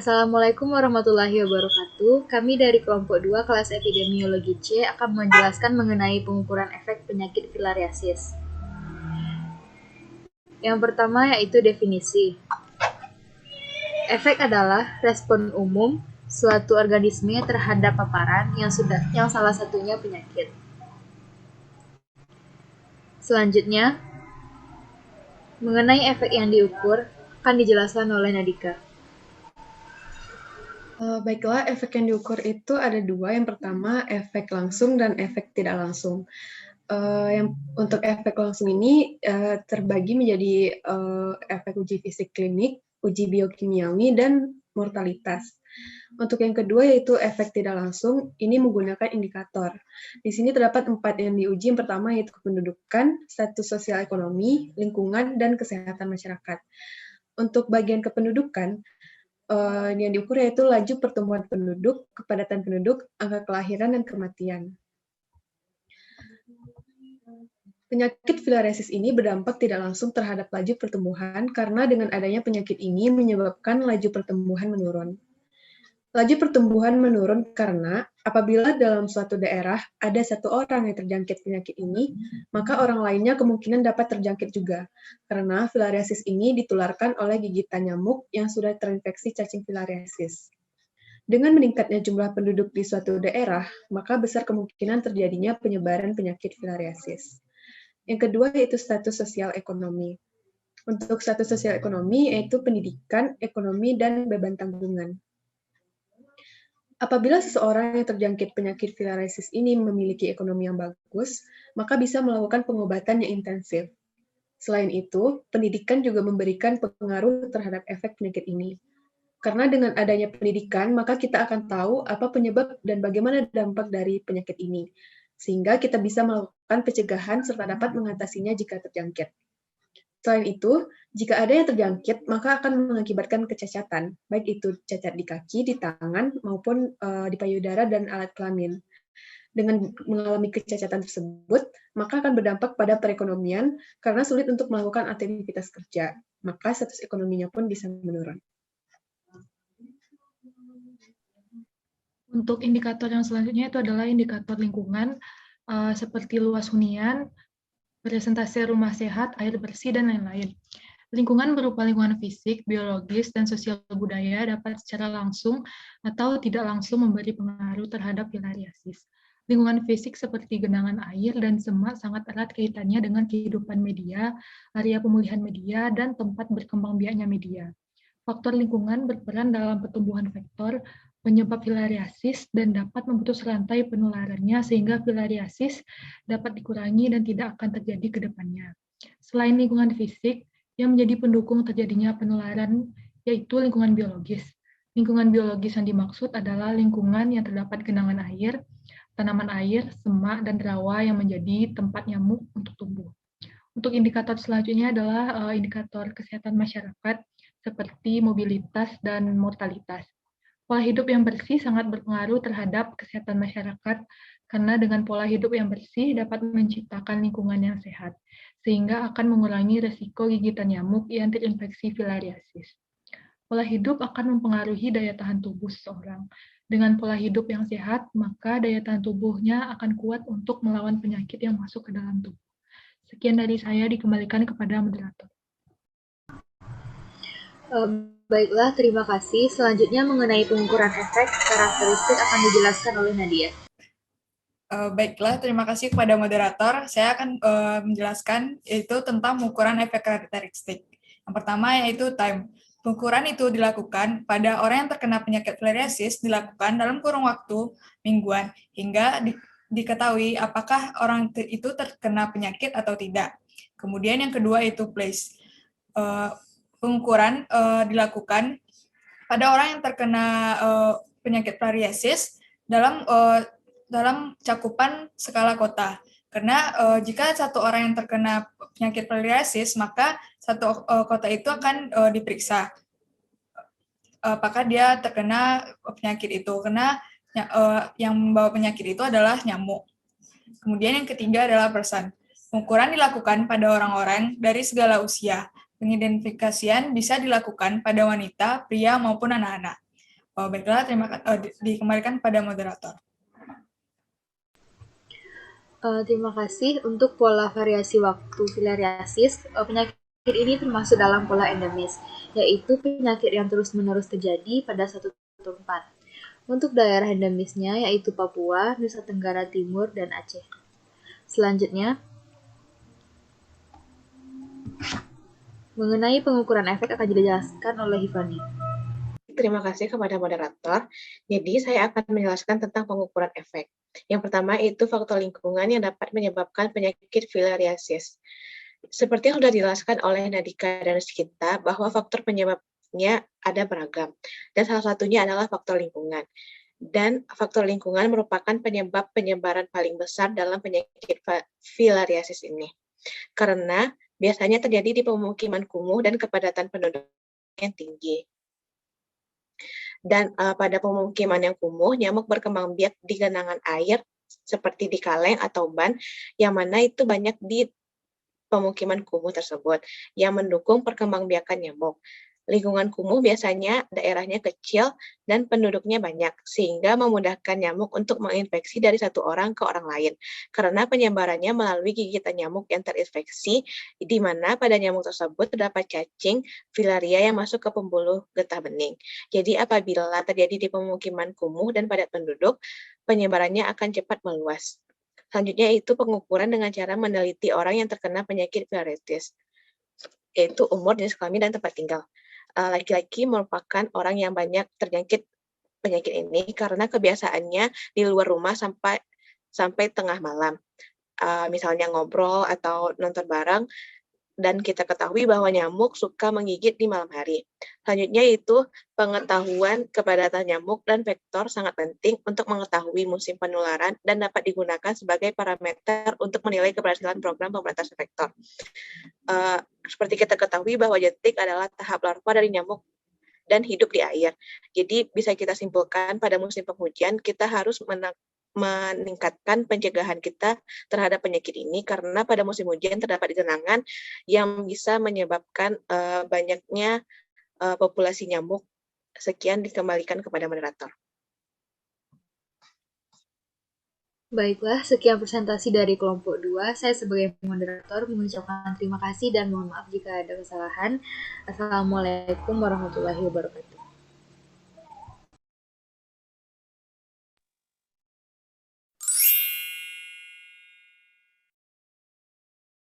Assalamualaikum warahmatullahi wabarakatuh. Kami dari kelompok 2 kelas epidemiologi C akan menjelaskan mengenai pengukuran efek penyakit filariasis. Yang pertama yaitu definisi. Efek adalah respon umum suatu organisme terhadap paparan yang salah satunya penyakit. Selanjutnya, mengenai efek yang diukur akan dijelaskan oleh Nadika. Baiklah, efek yang diukur itu ada dua. Yang pertama, efek langsung dan efek tidak langsung. Untuk efek langsung ini terbagi menjadi efek uji fisik klinik, uji biokimiawi, dan mortalitas. Untuk yang kedua yaitu efek tidak langsung, ini menggunakan indikator. Di sini terdapat 4 yang diuji. Yang pertama yaitu kependudukan, status sosial ekonomi, lingkungan, dan kesehatan masyarakat. Untuk bagian kependudukan, yang diukur yaitu laju pertumbuhan penduduk, kepadatan penduduk, angka kelahiran, dan kematian. Penyakit filariasis ini berdampak tidak langsung terhadap laju pertumbuhan karena dengan adanya penyakit ini menyebabkan laju pertumbuhan menurun. Laju pertumbuhan menurun karena apabila dalam suatu daerah ada satu orang yang terjangkit penyakit ini, maka orang lainnya kemungkinan dapat terjangkit juga, karena filariasis ini ditularkan oleh gigitan nyamuk yang sudah terinfeksi cacing filariasis. Dengan meningkatnya jumlah penduduk di suatu daerah, maka besar kemungkinan terjadinya penyebaran penyakit filariasis. Yang kedua yaitu status sosial ekonomi. Untuk status sosial ekonomi yaitu pendidikan, ekonomi, dan beban tanggungan. Apabila seseorang yang terjangkit penyakit filariasis ini memiliki ekonomi yang bagus, maka bisa melakukan pengobatan yang intensif. Selain itu, pendidikan juga memberikan pengaruh terhadap efek penyakit ini. Karena dengan adanya pendidikan, maka kita akan tahu apa penyebab dan bagaimana dampak dari penyakit ini, sehingga kita bisa melakukan pencegahan serta dapat mengatasinya jika terjangkit. Selain itu, jika ada yang terjangkit, maka akan mengakibatkan kecacatan, baik itu cacat di kaki, di tangan, maupun di payudara dan alat kelamin. Dengan mengalami kecacatan tersebut, maka akan berdampak pada perekonomian karena sulit untuk melakukan aktivitas kerja, maka status ekonominya pun bisa menurun. Untuk indikator yang selanjutnya itu adalah indikator lingkungan, seperti luas hunian, presentase rumah sehat, air bersih, dan lain-lain. Lingkungan berupa lingkungan fisik, biologis, dan sosial budaya dapat secara langsung atau tidak langsung memberi pengaruh terhadap filariasis. Lingkungan fisik seperti genangan air dan semak sangat erat kaitannya dengan kehidupan media, area pemulihan media, dan tempat berkembang biaknya media. Faktor lingkungan berperan dalam pertumbuhan vektor penyebab filariasis dan dapat memutus rantai penularannya sehingga filariasis dapat dikurangi dan tidak akan terjadi ke depannya. Selain lingkungan fisik, yang menjadi pendukung terjadinya penularan yaitu lingkungan biologis. Lingkungan biologis yang dimaksud adalah lingkungan yang terdapat genangan air, tanaman air, semak, dan rawa yang menjadi tempat nyamuk untuk tumbuh. Untuk indikator selanjutnya adalah indikator kesehatan masyarakat seperti mobilitas dan mortalitas. Pola hidup yang bersih sangat berpengaruh terhadap kesehatan masyarakat karena dengan pola hidup yang bersih dapat menciptakan lingkungan yang sehat, sehingga akan mengurangi resiko gigitan nyamuk yang terinfeksi filariasis. Pola hidup akan mempengaruhi daya tahan tubuh seseorang. Dengan pola hidup yang sehat, maka daya tahan tubuhnya akan kuat untuk melawan penyakit yang masuk ke dalam tubuh. Sekian dari saya, dikembalikan kepada moderator. Baiklah, terima kasih. Selanjutnya mengenai pengukuran efek karakteristik akan dijelaskan oleh Nadia. Baiklah, terima kasih kepada moderator. Saya akan menjelaskan yaitu tentang pengukuran efek karakteristik. Yang pertama yaitu time. Pengukuran itu dilakukan pada orang yang terkena penyakit filariasis dilakukan dalam kurun waktu mingguan hingga diketahui apakah orang itu terkena penyakit atau tidak. Kemudian yang kedua itu place. Pengukuran dilakukan pada orang yang terkena penyakit filariasis dalam cakupan skala kota. Karena jika satu orang yang terkena penyakit filariasis, maka satu kota itu akan diperiksa apakah dia terkena penyakit itu. Karena yang membawa penyakit itu adalah nyamuk. Kemudian yang ketiga adalah person. Pengukuran dilakukan pada orang-orang dari segala usia. Pengidentifikasian bisa dilakukan pada wanita, pria, maupun anak-anak. Baiklah, dikembalikan pada moderator. Terima kasih. Untuk pola variasi waktu filariasis, penyakit ini termasuk dalam pola endemis, yaitu penyakit yang terus-menerus terjadi pada suatu tempat. Untuk daerah endemisnya yaitu Papua, Nusa Tenggara Timur, dan Aceh. Selanjutnya, mengenai pengukuran efek akan dijelaskan oleh Hifani. Terima kasih kepada moderator. Jadi, saya akan menjelaskan tentang pengukuran efek. Yang pertama itu faktor lingkungan yang dapat menyebabkan penyakit filariasis. Seperti yang sudah dijelaskan oleh Nadika dan Rizkita, bahwa faktor penyebabnya ada beragam. Dan salah satunya adalah faktor lingkungan. Dan faktor lingkungan merupakan penyebab penyebaran paling besar dalam penyakit filariasis ini. Karena biasanya terjadi di pemukiman kumuh dan kepadatan penduduk yang tinggi. Dan pada pemukiman yang kumuh, nyamuk berkembang biak di genangan air seperti di kaleng atau ban, yang mana itu banyak di pemukiman kumuh tersebut, yang mendukung perkembangbiakan nyamuk. Lingkungan kumuh biasanya daerahnya kecil dan penduduknya banyak, sehingga memudahkan nyamuk untuk menginfeksi dari satu orang ke orang lain, karena penyebarannya melalui gigitan nyamuk yang terinfeksi, di mana pada nyamuk tersebut terdapat cacing filaria yang masuk ke pembuluh getah bening. Jadi apabila terjadi di pemukiman kumuh dan padat penduduk, penyebarannya akan cepat meluas. Selanjutnya itu pengukuran dengan cara meneliti orang yang terkena penyakit filariasis, yaitu umur, jenis kelamin, dan tempat tinggal. Laki-laki merupakan orang yang banyak terjangkit penyakit ini karena kebiasaannya di luar rumah sampai tengah malam. Misalnya ngobrol atau nonton bareng, dan kita ketahui bahwa nyamuk suka menggigit di malam hari. Selanjutnya itu pengetahuan kepadatan nyamuk dan vektor sangat penting untuk mengetahui musim penularan dan dapat digunakan sebagai parameter untuk menilai keberhasilan program pemberantasan vektor. Seperti kita ketahui bahwa jentik adalah tahap larva dari nyamuk dan hidup di air. Jadi bisa kita simpulkan pada musim penghujan kita harus meningkatkan pencegahan kita terhadap penyakit ini, karena pada musim hujan terdapat genangan yang bisa menyebabkan banyaknya populasi nyamuk. Sekian, dikembalikan kepada moderator. Baiklah, sekian presentasi dari kelompok 2. Saya sebagai moderator mengucapkan terima kasih dan mohon maaf jika ada kesalahan. Assalamualaikum warahmatullahi wabarakatuh.